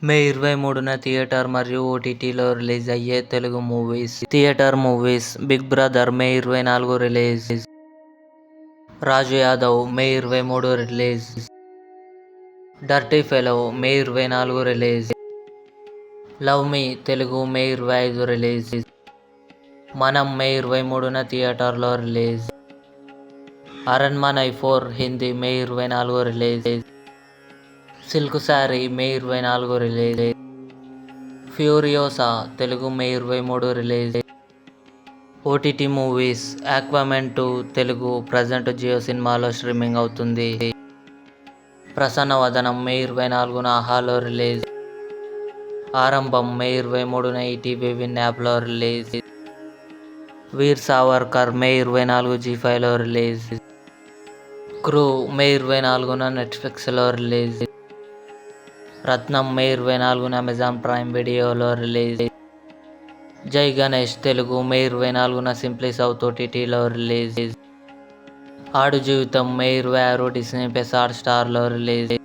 మే 23న theatre మరియు ఓటీటీలో release అయ్యే Telugu movies. Theatre movies: big brother May 24 release. Raju Yadav May 23 release. Dirty fellow May 24 release. Love me Telugu May 25 release. Manam May 23న థియేటర్లో release. Aranmanai 4 Hindi May 24 release. Silk sari May 24 release. Furiosa Telugu May 23 release. OTT movies: Aquaman 2 Telugu present Jio సినిమాలో streaming అవుతుంది. Prasannavadanam May 24న ఆహాలో release. Arambham May 23న ETV win యాప్లో release. వీర్ సావర్కర్ మే 24 జీ5లో release. Crew మే 24న నెట్ఫ్లిక్స్లో release. రత్నం మే 24న Amazon prime వీడియోలో రిలీజ్. జై గణేష్ తెలుగు మే 24న సింప్లీ సౌత్ ఓటీటీలో రిలీజ్. ఆడు జీవితం మే 26 డిస్నీ ప్లస్ హాట్‌స్టార్లో రిలీజ్.